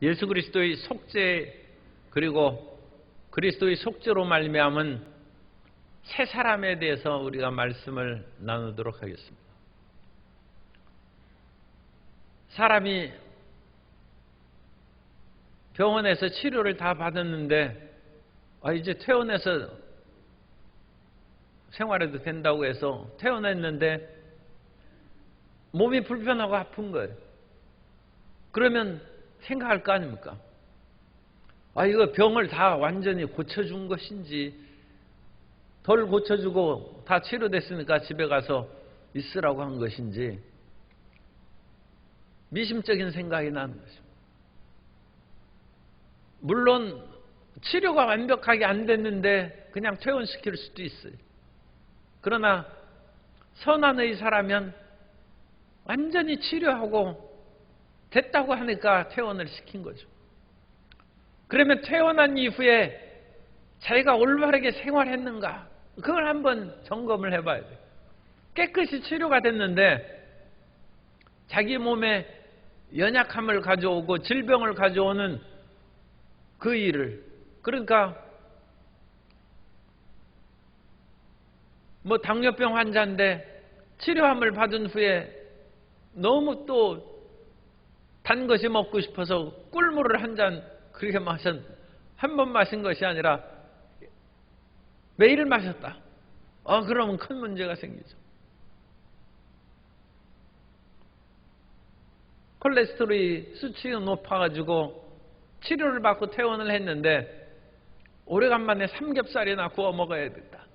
예수 그리스도의 속죄 그리고 그리스도의 속죄로 말미암은 새 사람에 대해서 우리가 말씀을 나누도록 하겠습니다. 사람이 병원에서 치료를 다 받았는데 이제 퇴원해서 생활해도 된다고 해서 퇴원했는데 몸이 불편하고 아픈 거예요. 그러면 생각할 거 아닙니까? 이거 병을 다 완전히 고쳐준 것인지 덜 고쳐주고 다 치료됐으니까 집에 가서 있으라고 한 것인지 미심적인 생각이 나는 것입니다. 물론 치료가 완벽하게 안 됐는데 그냥 퇴원시킬 수도 있어요. 그러나 선한 의사라면 완전히 치료하고 됐다고 하니까 퇴원을 시킨 거죠. 그러면 퇴원한 이후에 자기가 올바르게 생활했는가 그걸 한번 점검을 해봐야 돼요. 깨끗이 치료가 됐는데 자기 몸에 연약함을 가져오고 질병을 가져오는 그 일을, 그러니까 당뇨병 환자인데 치료함을 받은 후에 너무 또 단 것이 먹고 싶어서 꿀물을 한 잔 그렇게 한 번 마신 것이 아니라 매일 마셨다. 그러면 큰 문제가 생기죠. 콜레스테롤이 수치가 높아가지고 치료를 받고 퇴원을 했는데 오래간만에 삼겹살이나 구워 먹어야 된다.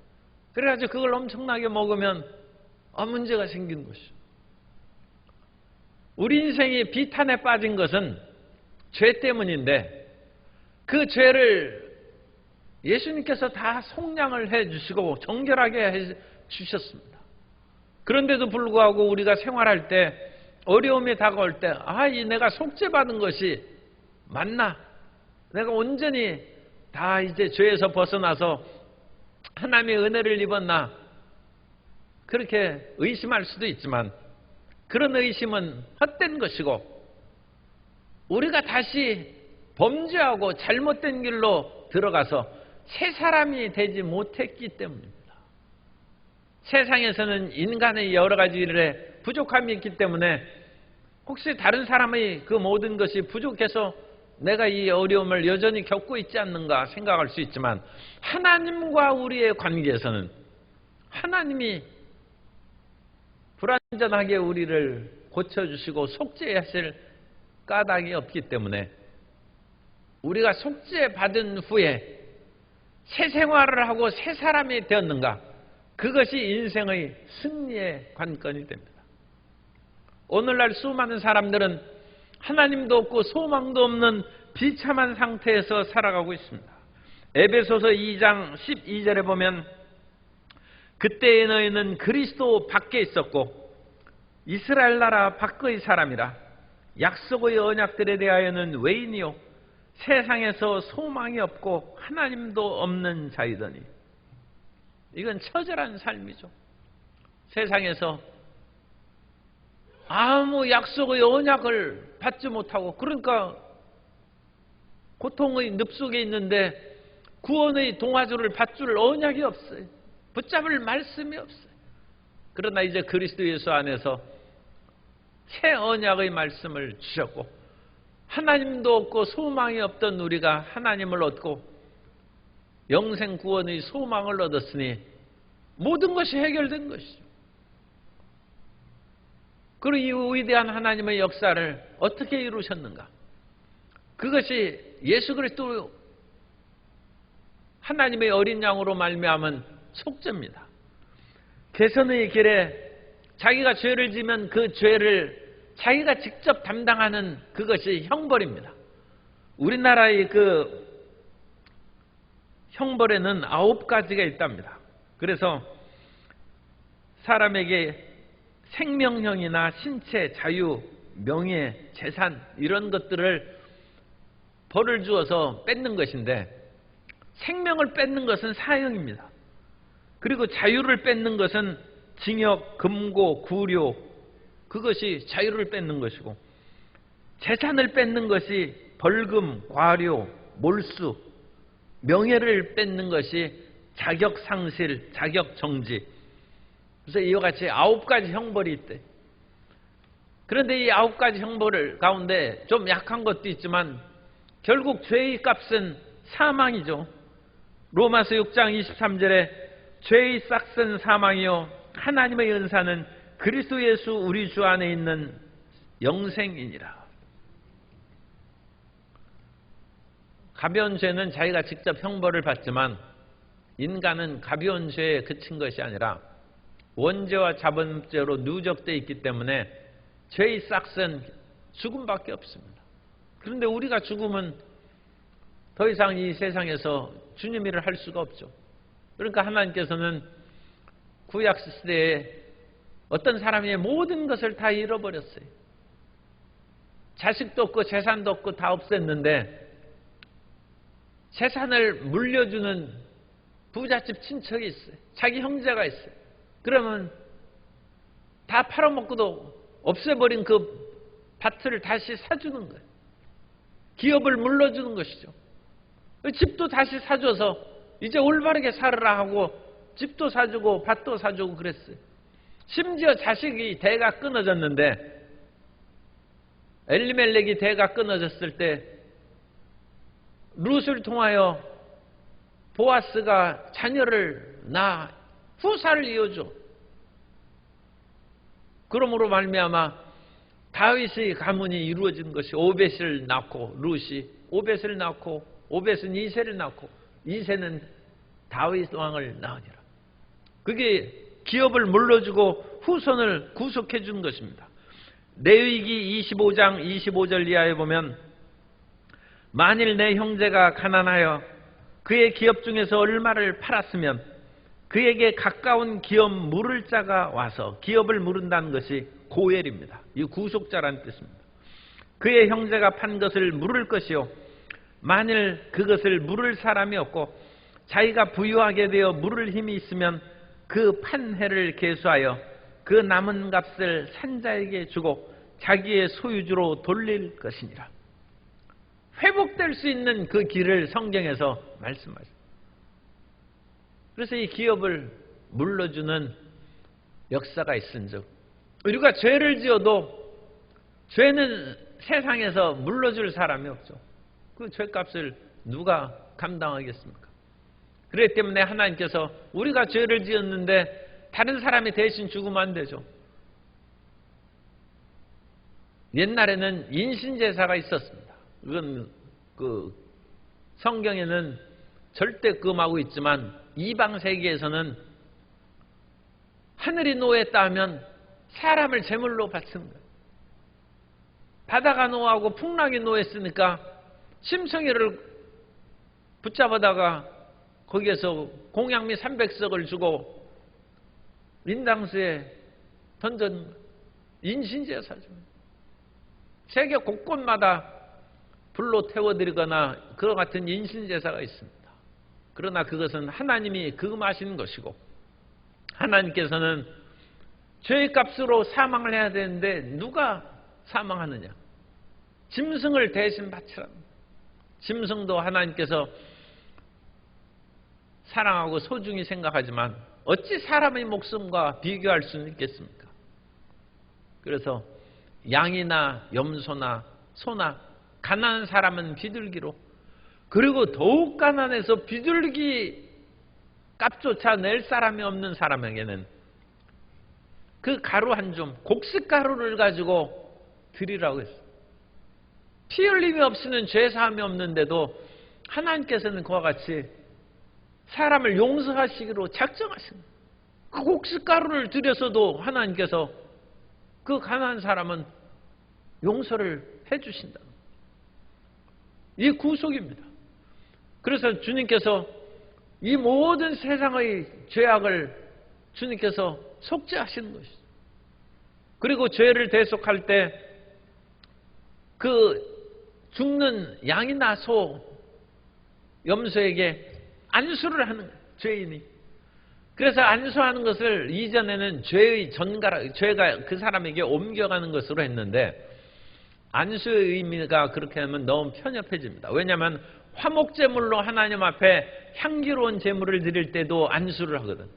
그래가지고 그걸 엄청나게 먹으면 문제가 생기는 것이죠. 우리 인생이 비탄에 빠진 것은 죄 때문인데 그 죄를 예수님께서 다 속량을 해주시고 정결하게 해주셨습니다. 그런데도 불구하고 우리가 생활할 때 어려움이 다가올 때 내가 속죄받은 것이 맞나? 내가 온전히 다 이제 죄에서 벗어나서 하나님의 은혜를 입었나? 그렇게 의심할 수도 있지만 그런 의심은 헛된 것이고 우리가 다시 범죄하고 잘못된 길로 들어가서 새 사람이 되지 못했기 때문입니다. 세상에서는 인간의 여러 가지 일에 부족함이 있기 때문에 혹시 다른 사람의 그 모든 것이 부족해서 내가 이 어려움을 여전히 겪고 있지 않는가 생각할 수 있지만 하나님과 우리의 관계에서는 하나님이 불완전하게 우리를 고쳐주시고 속죄하실 까닭이 없기 때문에 우리가 속죄받은 후에 새 생활을 하고 새 사람이 되었는가, 그것이 인생의 승리의 관건이 됩니다. 오늘날 수많은 사람들은 하나님도 없고 소망도 없는 비참한 상태에서 살아가고 있습니다. 에베소서 2장 12절에 보면 그때의 너희는 그리스도 밖에 있었고 이스라엘 나라 밖의 사람이라 약속의 언약들에 대하여는 외인이요 세상에서 소망이 없고 하나님도 없는 자이더니. 이건 처절한 삶이죠. 세상에서 아무 약속의 언약을 받지 못하고, 그러니까 고통의 늪속에 있는데 구원의 동화줄을 받줄 언약이 없어요. 붙잡을 말씀이 없어요. 그러나 이제 그리스도 예수 안에서 새 언약의 말씀을 주셨고 하나님도 없고 소망이 없던 우리가 하나님을 얻고 영생 구원의 소망을 얻었으니 모든 것이 해결된 것이죠. 그리고 이 위대한 하나님의 역사를 어떻게 이루셨는가? 그것이 예수 그리스도 하나님의 어린 양으로 말미암은 속죄입니다. 개선의 길에 자기가 죄를 지면 그 죄를 자기가 직접 담당하는 그것이 형벌입니다. 우리나라의 그 형벌에는 9가지가 있답니다. 그래서 사람에게 생명형이나 신체, 자유, 명예, 재산 이런 것들을 벌을 주어서 뺏는 것인데, 생명을 뺏는 것은 사형입니다. 그리고 자유를 뺏는 것은 징역, 금고, 구료, 그것이 자유를 뺏는 것이고, 재산을 뺏는 것이 벌금, 과료, 몰수, 명예를 뺏는 것이 자격 상실, 자격 정지. 그래서 이와 같이 9가지 형벌이 있대. 그런데 이 9가지 형벌 가운데 좀 약한 것도 있지만 결국 죄의 값은 사망이죠. 로마서 6장 23절에 죄의 싹은 사망이요 하나님의 은사는 그리스도 예수 우리 주 안에 있는 영생이니라. 가벼운 죄는 자기가 직접 형벌을 받지만 인간은 가벼운 죄에 그친 것이 아니라 원죄와 자범죄로 누적되어 있기 때문에 죄의 싹은 죽음밖에 없습니다. 그런데 우리가 죽으면 더 이상 이 세상에서 주님 일을 할 수가 없죠. 그러니까 하나님께서는 구약 시대에 어떤 사람이 모든 것을 다 잃어버렸어요. 자식도 없고 재산도 없고 다 없앴는데 재산을 물려주는 부잣집 친척이 있어요. 자기 형제가 있어요. 그러면 다 팔아먹고도 없애버린 그 밭을 다시 사주는 거예요. 기업을 물려주는 것이죠. 집도 다시 사줘서 이제 올바르게 살아라 하고 집도 사주고 밭도 사주고 그랬어요. 심지어 자식이 대가 끊어졌는데 엘리멜렉이 대가 끊어졌을 때 룻을 통하여 보아스가 자녀를 낳아 후사를 이어줘. 그러므로 말미암아 다윗의 가문이 이루어진 것이 오벳을 낳고 룻이 오벳을 낳고 오벳은 이새를 낳고 이새는 다윗 왕을 낳으니라. 그게 기업을 물려주고 후손을 구속해 준 것입니다. 레위기 25장 25절 이하에 보면 만일 내 형제가 가난하여 그의 기업 중에서 얼마를 팔았으면 그에게 가까운 기업 물을 자가 와서 기업을 물은다는 것이 고엘입니다. 이 구속자라는 뜻입니다. 그의 형제가 판 것을 물을 것이요 만일 그것을 물을 사람이 없고 자기가 부유하게 되어 물을 힘이 있으면 그 판 해를 계수하여 그 남은 값을 산자에게 주고 자기의 소유주로 돌릴 것이니라. 회복될 수 있는 그 길을 성경에서 말씀하십니다. 그래서 이 기업을 물러주는 역사가 있은즉 우리가 죄를 지어도 죄는 세상에서 물러줄 사람이 없죠. 그 죄값을 누가 감당하겠습니까? 그렇기 때문에 하나님께서 우리가 죄를 지었는데 다른 사람이 대신 죽으면 안 되죠. 옛날에는 인신제사가 있었습니다. 그건 그 성경에는 절대 금하고 있지만 이방 세계에서는 하늘이 노했다 하면 사람을 제물로 바치는 거예요. 바다가 노하고 풍랑이 노했으니까 심성이를 붙잡아다가 거기에서 공양미 300석을 주고 인당수에 던전 인신제사죠. 세계 곳곳마다 불로 태워드리거나 그와 같은 인신제사가 있습니다. 그러나 그것은 하나님이 금하시는 것이고 하나님께서는 죄의 값으로 사망을 해야 되는데 누가 사망하느냐? 짐승을 대신 바치라는 거예요. 짐승도 하나님께서 사랑하고 소중히 생각하지만 어찌 사람의 목숨과 비교할 수는 있겠습니까? 그래서 양이나 염소나 소나 가난한 사람은 비둘기로 그리고 더욱 가난해서 비둘기 값조차 낼 사람이 없는 사람에게는 그 가루 한 줌, 곡식가루를 가지고 드리라고 했어요. 피 흘림이 없이는 죄사함이 없는데도 하나님께서는 그와 같이 사람을 용서하시기로 작정하신 거예요. 그 곡식가루를 드려서도 하나님께서 그 가난한 사람은 용서를 해주신다. 이 구속입니다. 그래서 주님께서 이 모든 세상의 죄악을 주님께서 속죄하시는 것이죠. 그리고 죄를 대속할 때 그 죽는 양이나 소, 염소에게 안수를 하는 거예요. 죄인이. 그래서 안수하는 것을 이전에는 죄의 전가라, 죄가 그 사람에게 옮겨가는 것으로 했는데 안수의 의미가 그렇게 하면 너무 편협해집니다. 왜냐하면 화목제물로 하나님 앞에 향기로운 제물을 드릴 때도 안수를 하거든.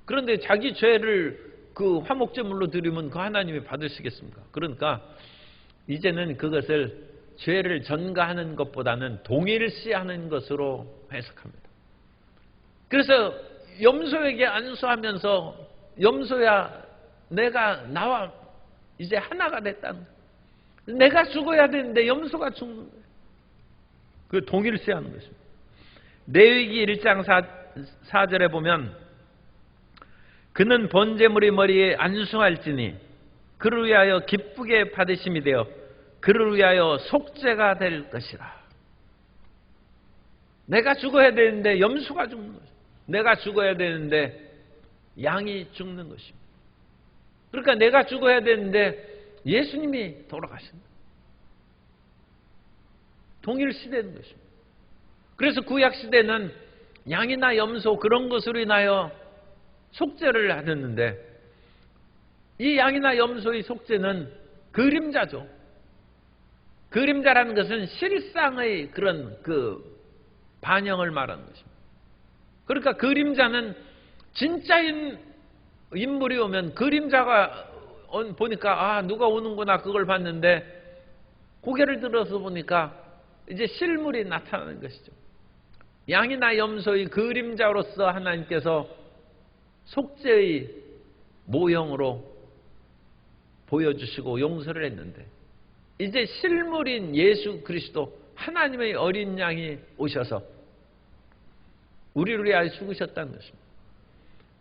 그런데 자기 죄를 그 화목제물로 드리면 그 하나님이 받으시겠습니까? 그러니까 이제는 그것을 죄를 전가하는 것보다는 동일시하는 것으로 해석합니다. 그래서 염소에게 안수하면서 염소야 내가 나와 이제 하나가 됐다는 거야. 내가 죽어야 되는데 염소가 죽는 거예요. 그 동일시하는 것입니다. 레위기 1장 4절에 보면 그는 번제물의 머리에 안수할지니 그를 위하여 기쁘게 받으심이 되어 그를 위하여 속죄가 될 것이라. 내가 죽어야 되는데 염소가 죽는 것입니다. 내가 죽어야 되는데 양이 죽는 것입니다. 그러니까 내가 죽어야 되는데 예수님이 돌아가신다. 동일시되는 것입니다. 그래서 구약시대는 양이나 염소 그런 것으로 인하여 속죄를 하셨는데 이 양이나 염소의 속죄는 그림자죠. 그림자라는 것은 실상의 그런 그 반영을 말하는 것입니다. 그러니까 그림자는 진짜인 인물이 오면 그림자가 보니까 누가 오는구나 그걸 봤는데 고개를 들어서 보니까 이제 실물이 나타나는 것이죠. 양이나 염소의 그림자로서 하나님께서 속죄의 모형으로 보여주시고 용서를 했는데 이제 실물인 예수 그리스도 하나님의 어린 양이 오셔서 우리를 위하여 죽으셨다는 것입니다.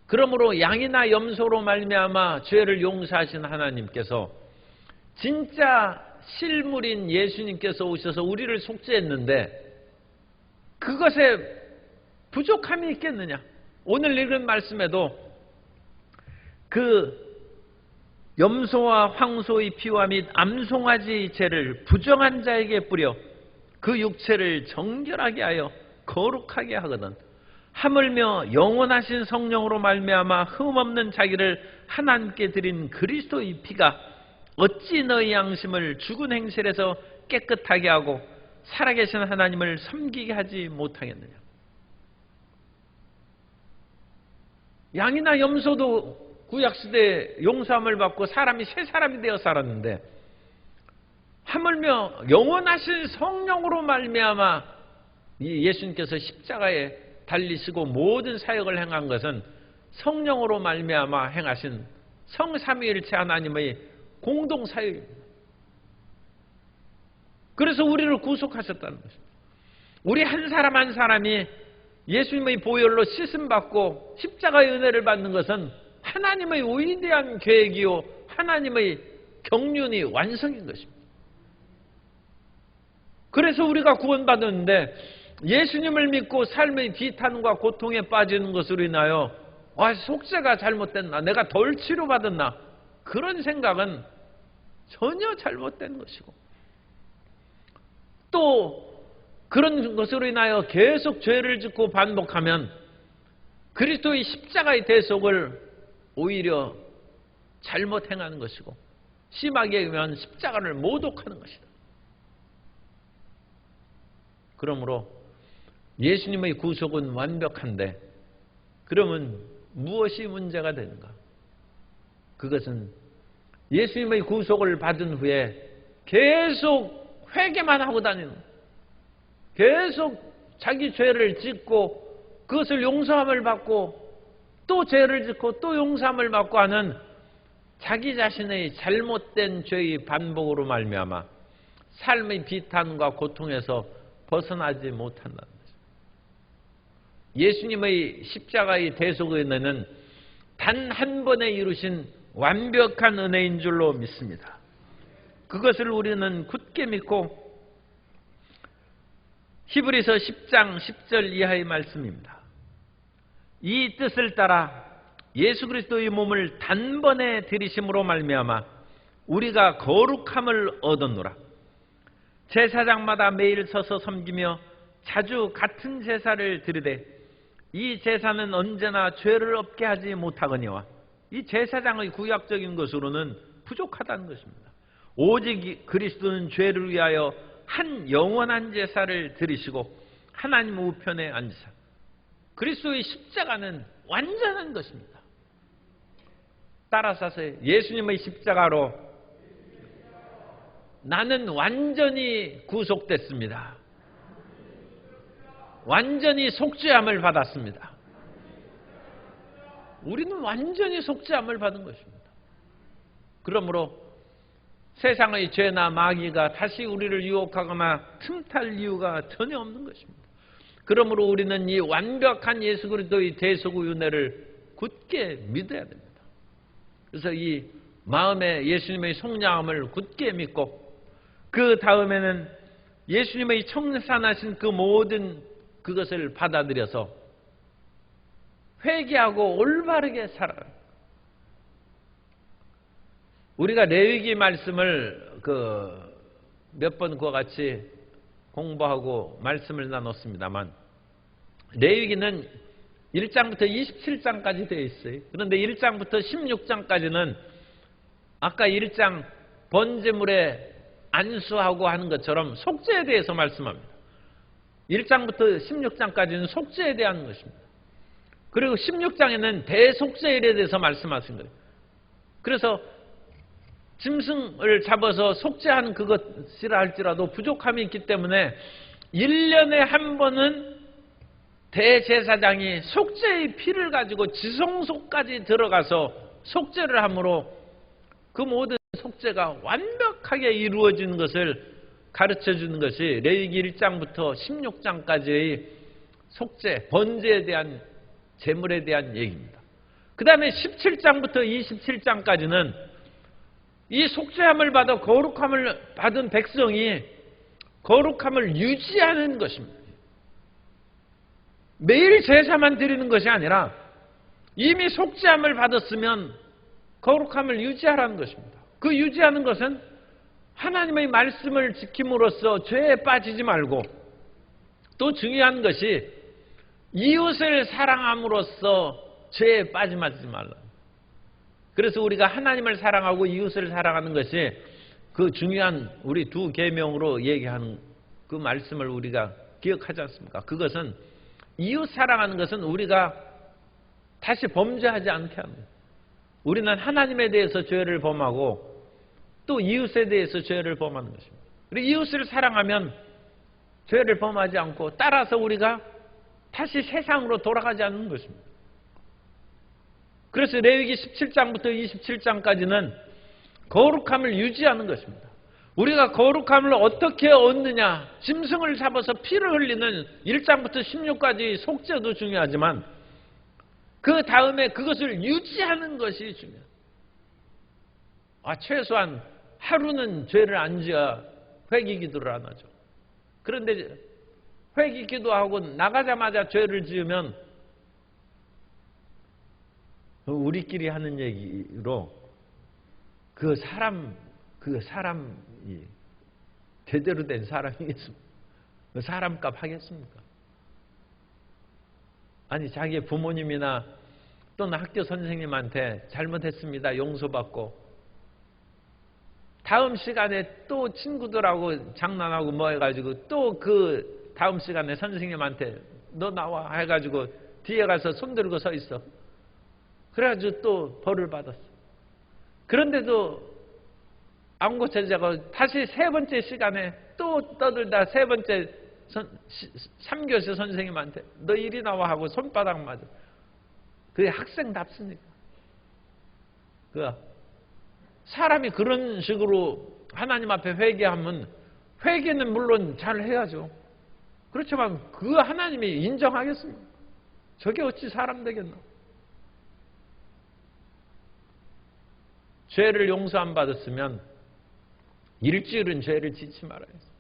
그러므로 양이나 염소로 말미암아 죄를 용서하신 하나님께서 진짜 실물인 예수님께서 오셔서 우리를 속죄했는데 그것에 부족함이 있겠느냐? 오늘 읽은 말씀에도 그 염소와 황소의 피와 및 암송아지 죄를 부정한 자에게 뿌려 그 육체를 정결하게 하여 거룩하게 하거든 하물며 영원하신 성령으로 말미암아 흠없는 자기를 하나님께 드린 그리스도의 피가 어찌 너희 양심을 죽은 행실에서 깨끗하게 하고 살아계신 하나님을 섬기게 하지 못하겠느냐. 양이나 염소도 구약시대에 용서함을 받고 사람이 새 사람이 되어 살았는데 하물며 영원하신 성령으로 말미암아 예수님께서 십자가에 달리시고 모든 사역을 행한 것은 성령으로 말미암아 행하신 성삼위일체 하나님의 공동 사역입니다. 그래서 우리를 구속하셨다는 것입니다. 우리 한 사람 한 사람이 예수님의 보혈로 씻음받고 십자가의 은혜를 받는 것은 하나님의 위대한 계획이요 하나님의 경륜이 완성인 것입니다. 그래서 우리가 구원받았는데 예수님을 믿고 삶의 비탄과 고통에 빠지는 것으로 인하여 속죄가 잘못됐나, 내가 덜 치료받았나, 그런 생각은 전혀 잘못된 것이고 또 그런 것으로 인하여 계속 죄를 짓고 반복하면 그리스도의 십자가의 대속을 오히려 잘못 행하는 것이고 심하게 의하면 십자가를 모독하는 것이다. 그러므로 예수님의 구속은 완벽한데 그러면 무엇이 문제가 되는가? 그것은 예수님의 구속을 받은 후에 계속 회개만 하고 다니는, 계속 자기 죄를 짓고 그것을 용서함을 받고 또 죄를 짓고 또 용서함을 받고 하는 자기 자신의 잘못된 죄의 반복으로 말미암아 삶의 비탄과 고통에서 벗어나지 못한다는 것입니다. 예수님의 십자가의 대속의 은혜는 단 한 번에 이루신 완벽한 은혜인 줄로 믿습니다. 그것을 우리는 굳게 믿고 히브리서 10장 10절 이하의 말씀입니다. 이 뜻을 따라 예수 그리스도의 몸을 단번에 들이심으로 말미암아 우리가 거룩함을 얻었노라. 제사장마다 매일 서서 섬기며 자주 같은 제사를 드리되 이 제사는 언제나 죄를 없게 하지 못하거니와 이 제사장의 구약적인 것으로는 부족하다는 것입니다. 오직 그리스도는 죄를 위하여 한 영원한 제사를 드리시고 하나님 우편에 앉으사. 그리스도의 십자가는 완전한 것입니다. 따라서 하세요. 예수님의 십자가로 나는 완전히 구속됐습니다. 완전히 속죄함을 받았습니다. 우리는 완전히 속죄함을 받은 것입니다. 그러므로 세상의 죄나 마귀가 다시 우리를 유혹하거나 틈탈 이유가 전혀 없는 것입니다. 그러므로 우리는 이 완벽한 예수 그리스도의 대속의 은혜를 굳게 믿어야 됩니다. 그래서 이 마음에 예수님의 속량함을 굳게 믿고 그 다음에는 예수님의 청산하신 그 모든 그것을 받아들여서 회개하고 올바르게 살아가는. 우리가 레위기 말씀을 몇 번 그와 같이 공부하고 말씀을 나눴습니다만 레위기는 1장부터 27장까지 되어 있어요. 그런데 1장부터 16장까지는 아까 1장 번제물에 안수하고 하는 것처럼 속죄에 대해서 말씀합니다. 1장부터 16장까지는 속죄에 대한 것입니다. 그리고 16장에는 대속죄일에 대해서 말씀하신 거예요. 그래서 짐승을 잡아서 속죄하는 그것이라 할지라도 부족함이 있기 때문에 1년에 한 번은 대제사장이 속죄의 피를 가지고 지성소까지 들어가서 속죄를 함으로 그 모든 속죄가 완벽하게 이루어지는 것을 가르쳐주는 것이 레위기 1장부터 16장까지의 속죄, 번제에 대한 제물에 대한 얘기입니다. 그 다음에 17장부터 27장까지는 이 속죄함을 받아 거룩함을 받은 백성이 거룩함을 유지하는 것입니다. 매일 제사만 드리는 것이 아니라 이미 속죄함을 받았으면 거룩함을 유지하라는 것입니다. 그 유지하는 것은 하나님의 말씀을 지킴으로써 죄에 빠지지 말고 또 중요한 것이 이웃을 사랑함으로써 죄에 빠짐하지 말라. 그래서 우리가 하나님을 사랑하고 이웃을 사랑하는 것이 그 중요한 우리 두 계명으로 얘기하는 그 말씀을 우리가 기억하지 않습니까? 그것은 이웃 사랑하는 것은 우리가 다시 범죄하지 않게 합니다. 우리는 하나님에 대해서 죄를 범하고 또 이웃에 대해서 죄를 범하는 것입니다. 그리고 이웃을 사랑하면 죄를 범하지 않고 따라서 우리가 다시 세상으로 돌아가지 않는 것입니다. 그래서 레위기 17장부터 27장까지는 거룩함을 유지하는 것입니다. 우리가 거룩함을 어떻게 얻느냐, 짐승을 잡아서 피를 흘리는 1장부터 16까지 속죄도 중요하지만 그 다음에 그것을 유지하는 것이 중요합니다. 최소한 하루는 죄를 안 지어야 회개 기도를 안 하죠. 그런데 회개 기도하고 나가자마자 죄를 지으면 우리끼리 하는 얘기로 그 사람이 제대로 된 사람이겠습니까? 그 사람값 하겠습니까? 아니 자기 부모님이나 또는 학교 선생님한테 잘못했습니다 용서받고 다음 시간에 또 친구들하고 장난하고 뭐 해가지고 또 그 다음 시간에 선생님한테 너 나와 해가지고 뒤에 가서 손 들고 서 있어. 그래가지고 또 벌을 받았어. 그런데도 안 고쳐지고 다시 세 번째 시간에 또 떠들다 세 번째 3교시 선생님한테 너 이리 나와 하고 손바닥 맞아. 그게 학생답습니까? 사람이 그런 식으로 하나님 앞에 회개하면 회개는 물론 잘 해야죠. 그렇지만 그 하나님이 인정하겠습니까? 저게 어찌 사람 되겠나? 죄를 용서 안 받았으면 일주일은 죄를 짓지 말아야죠.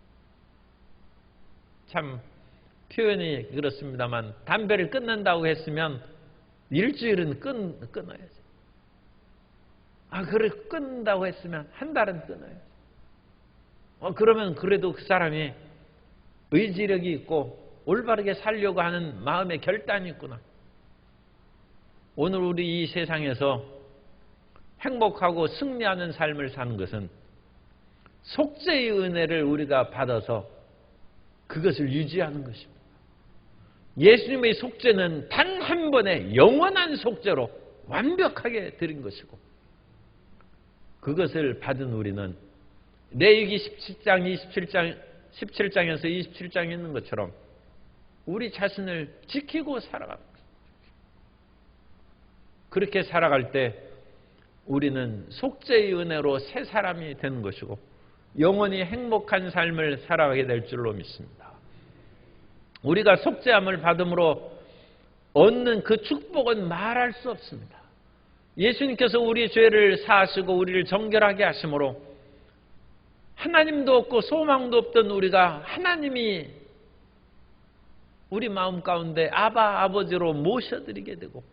참 표현이 그렇습니다만 담배를 끊는다고 했으면 일주일은 끊어야지. 그래 끊는다고 했으면 한 달은 끊어야지. 그러면 그래도 그 사람이 의지력이 있고 올바르게 살려고 하는 마음의 결단이 있구나. 오늘 우리 이 세상에서 행복하고 승리하는 삶을 사는 것은 속죄의 은혜를 우리가 받아서 그것을 유지하는 것입니다. 예수님의 속죄는 단 한 번의 영원한 속죄로 완벽하게 드린 것이고, 그것을 받은 우리는 레위기 17장에서 27장에 있는 것처럼 우리 자신을 지키고 살아갑니다. 그렇게 살아갈 때 우리는 속죄의 은혜로 새 사람이 되는 것이고 영원히 행복한 삶을 살아가게 될 줄로 믿습니다. 우리가 속죄함을 받음으로 얻는 그 축복은 말할 수 없습니다. 예수님께서 우리 죄를 사하시고 우리를 정결하게 하심으로 하나님도 없고 소망도 없던 우리가 하나님이 우리 마음 가운데 아바 아버지로 모셔드리게 되고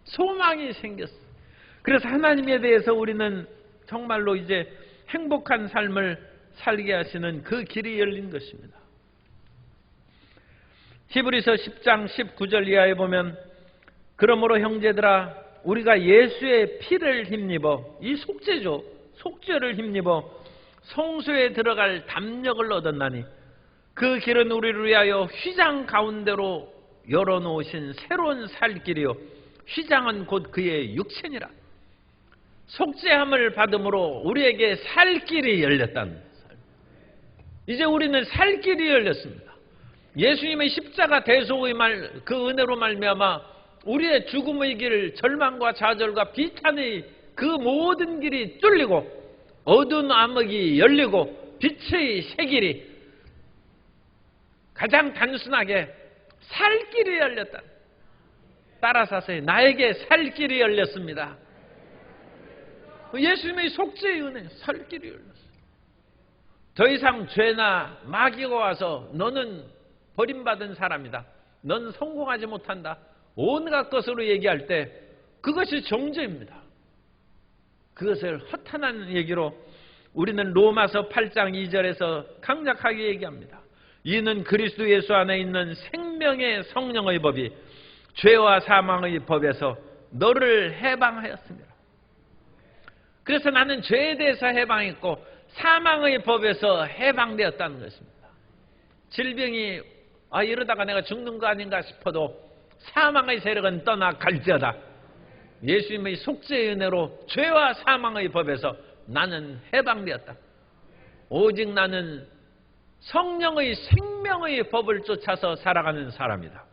소망이 생겼어요. 그래서 하나님에 대해서 우리는 정말로 이제 행복한 삶을 살게 하시는 그 길이 열린 것입니다. 히브리서 10장 19절 이하에 보면 그러므로 형제들아 우리가 예수의 피를 힘입어, 이 속죄죠. 속죄를 힘입어 성소에 들어갈 담력을 얻었나니 그 길은 우리를 위하여 휘장 가운데로 열어놓으신 새로운 살 길이요 휘장은 곧 그의 육체니라. 속죄함을 받음으로 우리에게 살 길이 열렸다는 거예요. 이제 우리는 살 길이 열렸습니다. 예수님의 십자가 대속의 그 은혜로 말미암아 우리의 죽음의 길, 절망과 좌절과 비탄의 그 모든 길이 뚫리고 어두운 암흑이 열리고 빛의 새 길이 가장 단순하게 살 길이 열렸다. 따라서 하세요. 나에게 살 길이 열렸습니다. 예수님의 속죄의 은혜, 살 길이 열렸어요. 더 이상 죄나 마귀가 와서 너는 버림받은 사람이다. 넌 성공하지 못한다. 온갖 것으로 얘기할 때 그것이 정죄입니다. 그것을 허탄한 얘기로 우리는 로마서 8장 2절에서 강력하게 얘기합니다. 이는 그리스도 예수 안에 있는 생명의 성령의 법이 죄와 사망의 법에서 너를 해방하였습니다. 그래서 나는 죄에 대해서 해방했고 사망의 법에서 해방되었다는 것입니다. 질병이 이러다가 내가 죽는 거 아닌가 싶어도 사망의 세력은 떠나갈지어다. 예수님의 속죄의 은혜로 죄와 사망의 법에서 나는 해방되었다. 오직 나는 성령의 생명의 법을 쫓아서 살아가는 사람이다.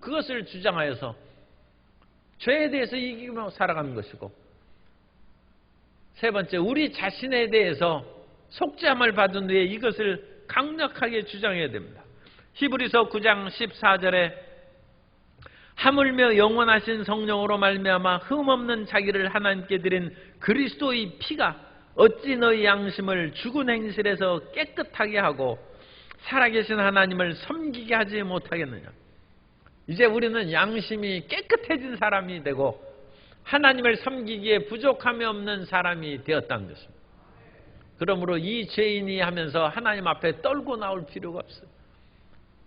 그것을 주장하여서 죄에 대해서 이기며 살아가는 것이고, 세 번째, 우리 자신에 대해서 속죄함을 받은 후에 이것을 강력하게 주장해야 됩니다. 히브리서 9장 14절에 하물며 영원하신 성령으로 말미암아 흠없는 자기를 하나님께 드린 그리스도의 피가 어찌 너희 양심을 죽은 행실에서 깨끗하게 하고 살아계신 하나님을 섬기게 하지 못하겠느냐. 이제 우리는 양심이 깨끗해진 사람이 되고 하나님을 섬기기에 부족함이 없는 사람이 되었다는 것입니다. 그러므로 이 죄인이 하면서 하나님 앞에 떨고 나올 필요가 없어요.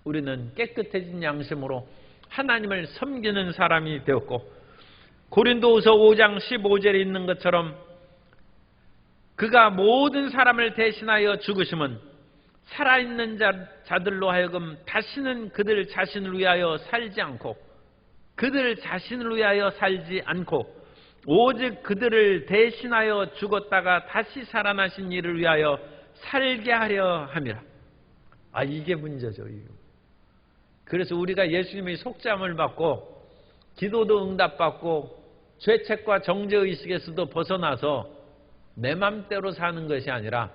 우리는 깨끗해진 양심으로 하나님을 섬기는 사람이 되었고, 고린도후서 5장 15절에 있는 것처럼 그가 모든 사람을 대신하여 죽으심은 살아있는 자들로 하여금 다시는 그들 자신을 위하여 살지 않고 오직 그들을 대신하여 죽었다가 다시 살아나신 이를 위하여 살게 하려 함이라. 이게 문제죠. 그래서 우리가 예수님의 속죄함을 받고 기도도 응답받고 죄책과 정죄의식에서도 벗어나서 내 맘대로 사는 것이 아니라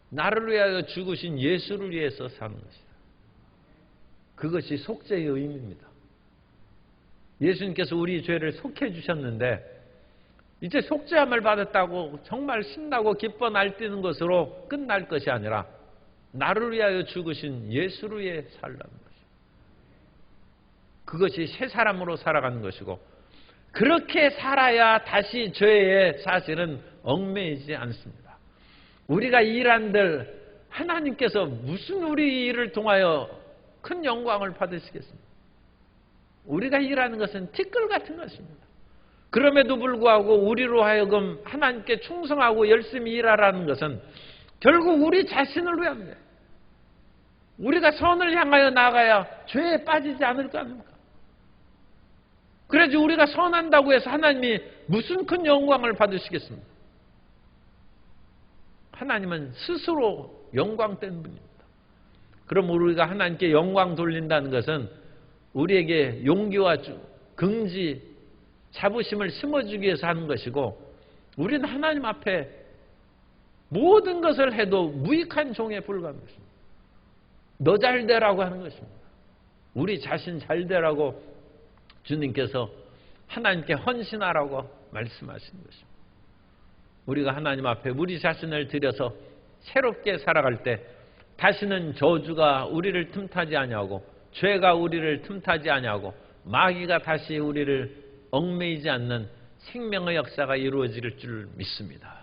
나를 위하여 죽으신 예수를 위해서 사는 것이다. 그것이 속죄의 의미입니다. 예수님께서 우리 죄를 속해 주셨는데 이제 속죄함을 받았다고 정말 신나고 기뻐 날뛰는 것으로 끝날 것이 아니라 나를 위하여 죽으신 예수를 위해 살라는 것입니다. 그것이 새 사람으로 살아가는 것이고, 그렇게 살아야 다시 죄에 사실은 얽매이지 않습니다. 우리가 일한들 하나님께서 무슨 우리 일을 통하여 큰 영광을 받으시겠습니까? 우리가 일하는 것은 티끌 같은 것입니다. 그럼에도 불구하고 우리로 하여금 하나님께 충성하고 열심히 일하라는 것은 결국 우리 자신을 위함이에요. 우리가 선을 향하여 나가야 죄에 빠지지 않을 거 아닙니까? 그래야지 우리가 선한다고 해서 하나님이 무슨 큰 영광을 받으시겠습니까? 하나님은 스스로 영광된 분입니다. 그럼 우리가 하나님께 영광 돌린다는 것은 우리에게 용기와 긍지, 자부심을 심어주기 위해서 하는 것이고, 우리는 하나님 앞에 모든 것을 해도 무익한 종에 불과한 것입니다. 너 잘 되라고 하는 것입니다. 우리 자신 잘 되라고 주님께서 하나님께 헌신하라고 말씀하시는 것입니다. 우리가 하나님 앞에 우리 자신을 들여서 새롭게 살아갈 때 다시는 저주가 우리를 틈타지 아니하고 죄가 우리를 틈타지 아니하고 마귀가 다시 우리를 얽매이지 않는 생명의 역사가 이루어질 줄 믿습니다.